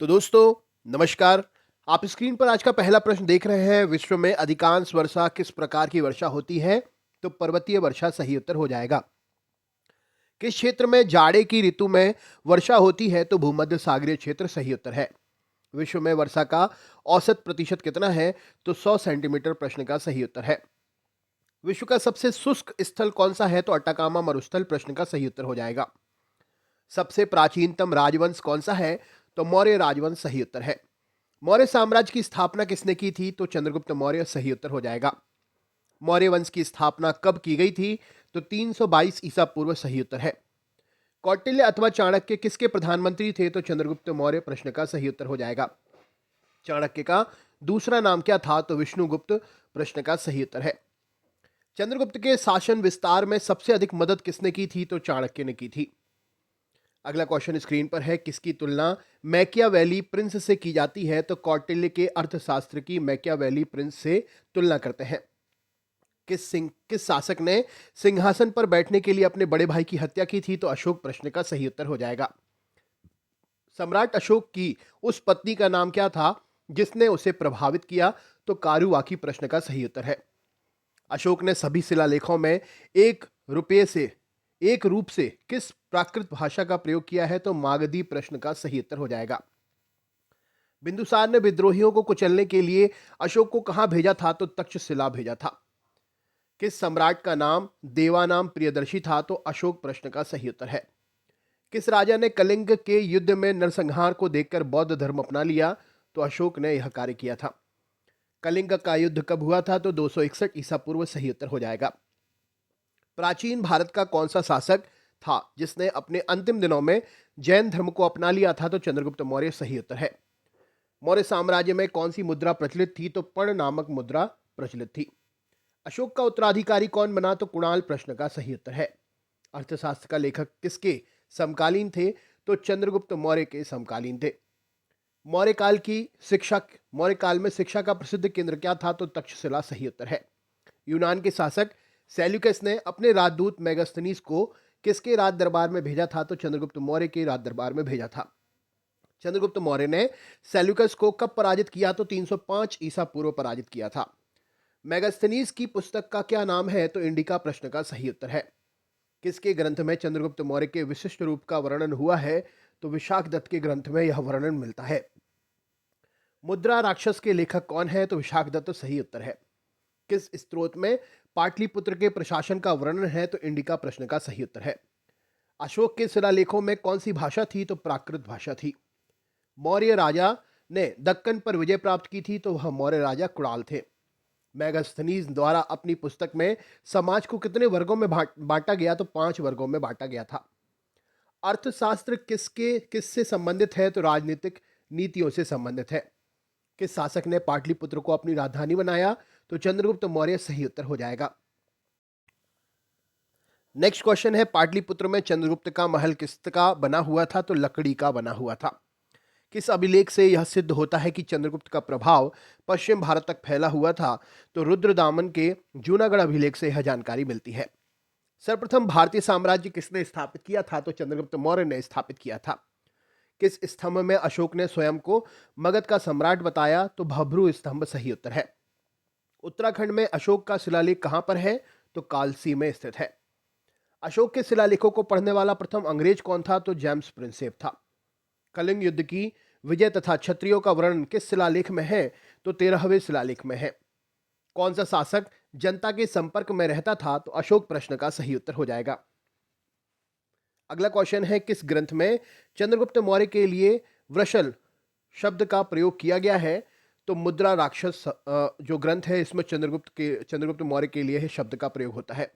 तो दोस्तों नमस्कार। आप स्क्रीन पर आज का पहला प्रश्न देख रहे हैं। विश्व में अधिकांश वर्षा किस प्रकार की वर्षा होती है? तो पर्वतीय वर्षा सही उत्तर हो जाएगा। किस क्षेत्र में जाड़े की ऋतु में वर्षा होती है? तो भूमध्य सागरीय क्षेत्र सही उत्तर है। विश्व में वर्षा का औसत प्रतिशत कितना है? तो 100 सेंटीमीटर प्रश्न का सही उत्तर है। विश्व का सबसे शुष्क स्थल कौन सा है? तो अटाकामा मरुस्थल प्रश्न का सही उत्तर हो जाएगा। सबसे प्राचीनतम राजवंश कौन सा है? तो मौर्य राजवंश सही उत्तर है। मौर्य साम्राज्य की स्थापना किसने की थी? तो चंद्रगुप्त मौर्य सही उत्तर हो जाएगा। मौर्य वंश की स्थापना कब की गई थी? तो 322 ईसा पूर्व सही उत्तर है। कौटिल्य अथवा चाणक्य किसके प्रधानमंत्री थे? तो चंद्रगुप्त मौर्य प्रश्न का सही उत्तर हो जाएगा। चाणक्य का दूसरा नाम क्या था? तो विष्णुगुप्त प्रश्न का सही उत्तर है। चंद्रगुप्त के शासन विस्तार में सबसे अधिक मदद किसने की थी? तो चाणक्य ने की थी। अगला क्वेश्चन स्क्रीन पर है। किसकी तुलना मैकियावेली प्रिंस से की जाती है? तो कौटिल्य के अर्थशास्त्र की मैकियावेली प्रिंस से तुलना करते हैं। किस शासक ने सिंहासन पर बैठने के लिए अपने बड़े भाई की हत्या की थी? तो अशोक प्रश्न का सही उत्तर हो जाएगा। सम्राट अशोक की उस पत्नी का नाम क्या था जिसने उसे प्रभावित किया? तो कारुवाकी प्रश्न का सही उत्तर है। अशोक ने सभी शिलालेखों में एक रुपये से एक रूप से किस प्राकृत भाषा का प्रयोग किया है? तो मागधी प्रश्न का सही उत्तर हो जाएगा। बिंदुसार ने विद्रोहियों को कुचलने के लिए अशोक को कहां भेजा था? तो तक्षशिला भेजा था। किस सम्राट का नाम देवानाम प्रियदर्शी था? तो अशोक प्रश्न का सही उत्तर है। किस राजा ने कलिंग के युद्ध में नरसंहार को देखकर बौद्ध धर्म अपना लिया? तो अशोक ने यह कार्य किया था। कलिंग का युद्ध कब हुआ था? तो 261 ईसा पूर्व सही उत्तर हो जाएगा। प्राचीन भारत का कौन सा शासक था जिसने अपने अंतिम दिनों में जैन धर्म को अपना लिया था? तो चंद्रगुप्त मौर्य सही उत्तर है। मौर्य साम्राज्य में कौन सी मुद्रा प्रचलित थी? तो पर्ण नामक मुद्रा प्रचलित थी। अशोक का उत्तराधिकारी कौन बना? तो कुणाल प्रश्न का सही उत्तर है। अर्थशास्त्र का लेखक किसके समकालीन थे? तो चंद्रगुप्त मौर्य के समकालीन थे। मौर्य काल में शिक्षा का प्रसिद्ध केंद्र क्या था? तो तक्षशिला सही उत्तर है। यूनान के शासक सेल्यूकस ने अपने राजदूत मेगास्थनीज को किसके राज दरबार में भेजा था? तो चंद्रगुप्त मौर्य के राज दरबार में भेजा था। चंद्रगुप्त मौर्य ने सेल्यूकस को कब पराजित किया? तो 305 ईसा पूर्व पराजित किया था। मेगास्थनीज की पुस्तक का क्या नाम है? तो इंडिका प्रश्न का सही उत्तर है। किसके ग्रंथ में चंद्रगुप्त मौर्य के विशिष्ट रूप का वर्णन हुआ है? तो विशाख दत्त के ग्रंथ में यह वर्णन मिलता है। मुद्रा राक्षस के लेखक कौन है? तो विशाख दत्त सही उत्तर है। किस स्त्रोत में पाटलिपुत्र के प्रशासन का वर्णन है? तो इंडिका प्रश्न का सही उत्तर है। अशोक के शिलालेखों में कौन सी भाषा थी? तो प्राकृत भाषा थी। मौर्य राजा ने दक्कन पर विजय प्राप्त की थी? तो वह मौर्य राजा कुणाल थे। मेगास्थनीज द्वारा अपनी पुस्तक में समाज को कितने वर्गों में बांटा गया? तो 5 वर्गों में बांटा गया था। अर्थशास्त्र किससे संबंधित है? तो राजनीतिक नीतियों से संबंधित है। किस शासक ने पाटलिपुत्र को अपनी राजधानी बनाया? तो चंद्रगुप्त मौर्य सही उत्तर हो जाएगा। नेक्स्ट क्वेश्चन है। पाटलिपुत्र में चंद्रगुप्त का महल किसका बना हुआ था? तो लकड़ी का बना हुआ था। किस अभिलेख से यह सिद्ध होता है कि चंद्रगुप्त का प्रभाव पश्चिम भारत तक फैला हुआ था? तो रुद्रदामन के जूनागढ़ अभिलेख से यह जानकारी मिलती है। सर्वप्रथम भारतीय साम्राज्य किसने स्थापित किया था? तो चंद्रगुप्त मौर्य ने स्थापित किया था। किस स्तंभ में अशोक ने स्वयं को मगध का सम्राट बताया? तो भभ्रू स्तंभ सही उत्तर है। उत्तराखंड में अशोक का शिलालेख कहां पर है? तो कालसी में स्थित है। अशोक के शिलालेखों को पढ़ने वाला प्रथम अंग्रेज कौन था? तो जेम्स प्रिंसेप था। कलिंग युद्ध की विजय तथा क्षत्रियों का वर्णन किस शिलालेख में है? तो 13वें शिलालेख में है। कौन सा शासक जनता के संपर्क में रहता था? तो अशोक प्रश्न का सही उत्तर हो जाएगा। अगला क्वेश्चन है। किस ग्रंथ में चंद्रगुप्त मौर्य के लिए वृषल शब्द का प्रयोग किया गया है? तो मुद्रा राक्षस जो ग्रंथ है इसमें चंद्रगुप्त मौर्य के लिए ही शब्द का प्रयोग होता है।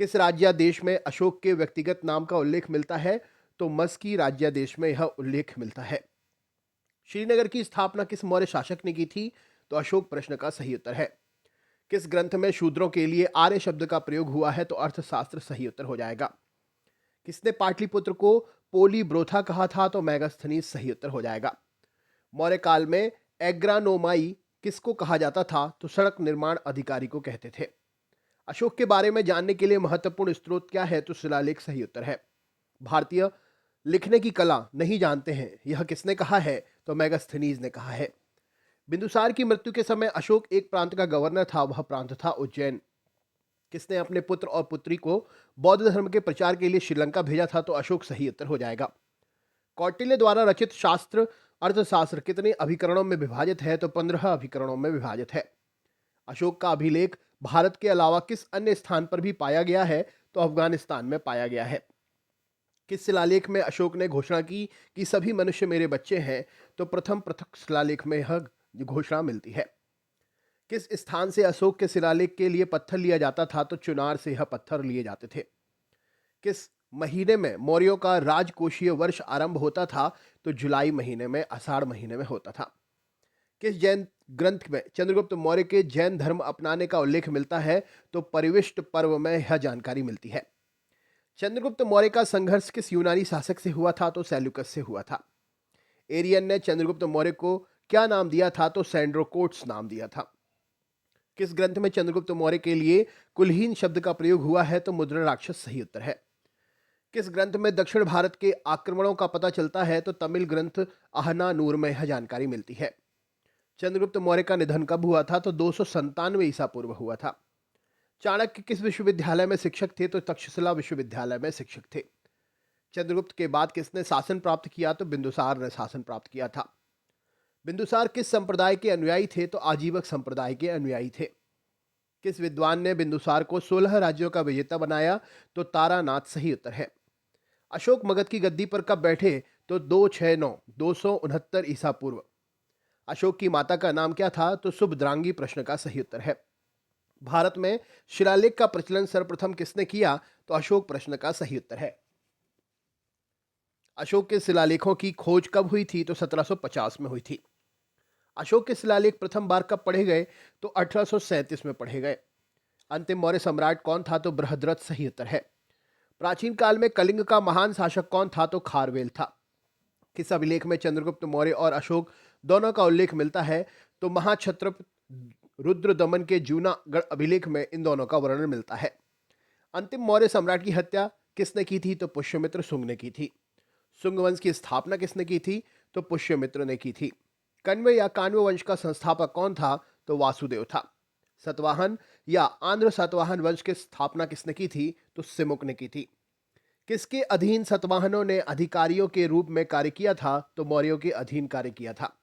किस राज्यादेश में अशोक के व्यक्तिगत नाम का उल्लेख मिलता है? तो मस्की राज्यादेश में यह उल्लेख मिलता है। श्रीनगर की स्थापना किस मौर्य शासक ने की थी? तो अशोक प्रश्न का सही उत्तर है। किस ग्रंथ में शूद्रों के लिए आर्य शब्द का प्रयोग हुआ है? तो अर्थशास्त्र सही उत्तर हो जाएगा। किसने पाटलिपुत्र को पोली ब्रोथा कहा था? तो मेगास्थनीज सही उत्तर हो जाएगा। मौर्य काल में एग्रानोमाई किसको कहा जाता था? तो सड़क निर्माण अधिकारी को कहते थे। अशोक के बारे में जानने के लिए महत्वपूर्ण स्रोत क्या है? तो शिलालेख सही उत्तर है। भारतीय लिखने की कला नहीं जानते हैं, यह किसने कहा है? तो मेगास्थनीज ने कहा है। बिंदुसार की मृत्यु के समय अशोक एक प्रांत का गवर्नर था, वह प्रांत था उज्जैन। किसने अपने पुत्र और पुत्री को बौद्ध धर्म के प्रचार के लिए श्रीलंका भेजा था? तो अशोक सही उत्तर हो जाएगा। कौटिल्य द्वारा रचित शास्त्र अर्थशास्त्र कितने अभिकरणों में विभाजित है? तो 15 अभिकरणों में विभाजित है। अशोक का अभिलेख भारत के अलावा किस अन्य स्थान पर भी पाया गया है? तो अफगानिस्तान में पाया गया है। किस शिलालेख में अशोक ने घोषणा की कि सभी मनुष्य मेरे बच्चे हैं? तो प्रथम पृथक शिलालेख में यह घोषणा मिलती है। किस स्थान से अशोक के शिलालेख के लिए पत्थर लिया जाता था? तो चुनार से यह पत्थर लिए जाते थे। किस महीने में मौर्यों का राजकोषीय वर्ष आरंभ होता था? तो जुलाई महीने में, आषाढ़ महीने में होता था। किस जैन ग्रंथ में चंद्रगुप्त मौर्य के जैन धर्म अपनाने का उल्लेख मिलता है? तो परिविष्ट पर्व में यह जानकारी मिलती है। चंद्रगुप्त मौर्य का संघर्ष किस यूनानी शासक से हुआ था? तो सेल्यूकस से हुआ था। एरियन ने चंद्रगुप्त मौर्य को क्या नाम दिया था? तो सैंड्रोकोट्स नाम दिया था। किस ग्रंथ में चंद्रगुप्त मौर्य के लिए कुलहीन शब्द का प्रयोग हुआ है? तो मुद्रा राक्षस सही उत्तर है। किस ग्रंथ में दक्षिण भारत के आक्रमणों का पता चलता है? तो तमिल ग्रंथ आहना नूर में यह जानकारी मिलती है। चंद्रगुप्त मौर्य का निधन कब हुआ था? तो 297 ईसा पूर्व हुआ था। चाणक्य किस विश्वविद्यालय में शिक्षक थे? तो तक्षशिला विश्वविद्यालय में शिक्षक थे। चंद्रगुप्त के बाद किसने शासन प्राप्त किया? तो बिंदुसार ने शासन प्राप्त किया था। बिंदुसार किस संप्रदाय के अनुयायी थे? तो आजीवक संप्रदाय के अनुयायी थे। किस विद्वान ने बिंदुसार को 16 राज्यों का विजेता बनाया? तो तारानाथ सही उत्तर है। अशोक मगध की गद्दी पर कब बैठे? तो 269 ईसा पूर्व। अशोक की माता का नाम क्या था? तो सुभद्रांगी प्रश्न का सही उत्तर है। भारत में शिलालेख का प्रचलन सर्वप्रथम किसने किया? तो अशोक प्रश्न का सही उत्तर है। अशोक के शिलालेखों की खोज कब हुई थी? तो 1750 में हुई थी। अशोक के शिलालेख प्रथम बार कब पढ़े गए? तो 1837 में पढ़े गए। अंतिम मौर्य सम्राट कौन था? तो बृहद्रथ सही उत्तर है। प्राचीन काल में कलिंग का महान शासक कौन था? तो खारवेल था। किस अभिलेख में चंद्रगुप्त मौर्य और अशोक दोनों का उल्लेख मिलता है? तो महाक्षत्रप रुद्रदमन के जूनागढ़ अभिलेख में इन दोनों का वर्णन मिलता है। अंतिम मौर्य सम्राट की हत्या किसने की थी? तो पुष्यमित्र शुंग ने की थी। शुंग वंश की स्थापना किसने की थी? तो पुष्यमित्र ने की थी। कण्व या काण्व वंश का संस्थापक कौन था? तो वासुदेव था। सतवाहन या आंध्र सातवाहन वंश की स्थापना किसने की थी? तो सिमुक ने की थी। किसके अधीन सतवाहनों ने अधिकारियों के रूप में कार्य किया था? तो मौर्यों के अधीन कार्य किया था।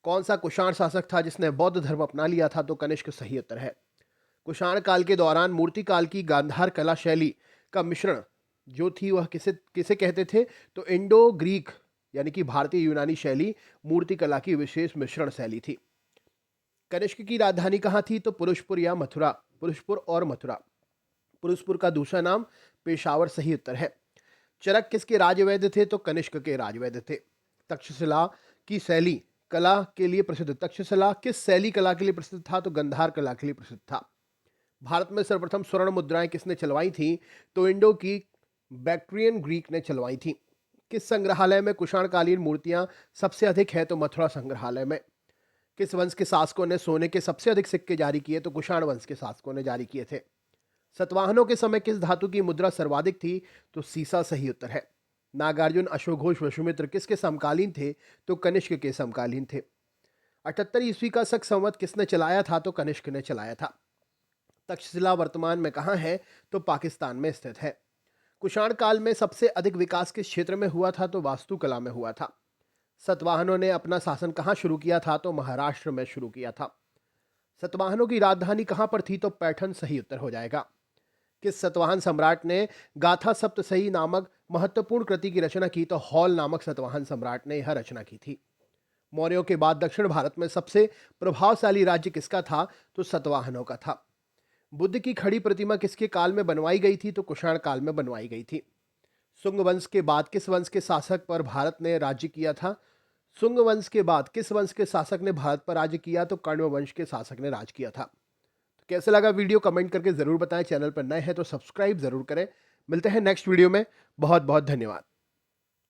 कौन सा कुषाण शासक था जिसने बौद्ध धर्म अपना लिया था? तो कनिष्क सही उत्तर है। कुषाण काल के दौरान मूर्ति काल की गांधार कला शैली का मिश्रण जो थी वह किसे किसे कहते थे? तो इंडो ग्रीक यानी कि भारतीय यूनानी शैली मूर्ति कला की विशेष मिश्रण शैली थी। कनिष्क की राजधानी कहाँ थी? तो पुरुषपुर या मथुरा। पुरुषपुर और मथुरा। पुरुषपुर का दूसरा नाम पेशावर सही उत्तर है। चरक किसके राजवैद्य थे? तो कनिष्क के राजवैद्य थे। तक्षशिला की शैली कला के लिए प्रसिद्ध तक्षशिला किस शैली कला के लिए प्रसिद्ध था? तो गंधार कला के लिए प्रसिद्ध था। भारत में सर्वप्रथम स्वर्ण मुद्राएं किसने चलवाई थी? तो इंडो की बैक्ट्रियन ग्रीक ने चलवाई थी। किस संग्रहालय में कुषाणकालीन मूर्तियां सबसे अधिक है? तो मथुरा संग्रहालय में। किस वंश के शासकों ने सोने के सबसे अधिक सिक्के जारी किए? तो कुषाण वंश के शासकों ने जारी किए थे। सतवाहनों के समय किस धातु की मुद्रा सर्वाधिक थी? तो सीसा सही उत्तर है। नागार्जुन अशोक घोष वसुमित्र किसके समकालीन थे? तो कनिष्क के समकालीन थे। 78 ईस्वी का शक संवत किसने चलाया था? तो कनिष्क ने चलाया था। तक्षशिला वर्तमान में कहाँ है? तो पाकिस्तान में स्थित है। कुषाण काल में सबसे अधिक विकास किस क्षेत्र में हुआ था? तो वास्तुकला में हुआ था। सतवाहनों ने अपना शासन कहाँ शुरू किया था? तो महाराष्ट्र में शुरू किया था। सतवाहनों की राजधानी कहाँ पर थी? तो पैठन सही उत्तर हो जाएगा। किस सतवाहन सम्राट ने गाथा सप्तसही नामक महत्वपूर्ण कृति की रचना की? तो हॉल नामक सतवाहन सम्राट ने यह रचना की थी। मौर्यों के बाद दक्षिण भारत में सबसे प्रभावशाली राज्य किसका था? तो सतवाहनों का था। बुद्ध की खड़ी प्रतिमा किसके काल में बनवाई गई थी? तो कुषाण काल में बनवाई गई थी। शुंग वंश के बाद किस वंश के शासक पर भारत ने राज्य किया था? शुंग वंश के बाद किस वंश के शासक ने भारत पर राज्य किया? तो कण्व वंश के शासक ने राज किया था। तो कैसे लगा वीडियो कमेंट करके जरूर बताएं। चैनल पर नए हैं तो सब्सक्राइब जरूर करें। मिलते हैं नेक्स्ट वीडियो में। बहुत बहुत धन्यवाद।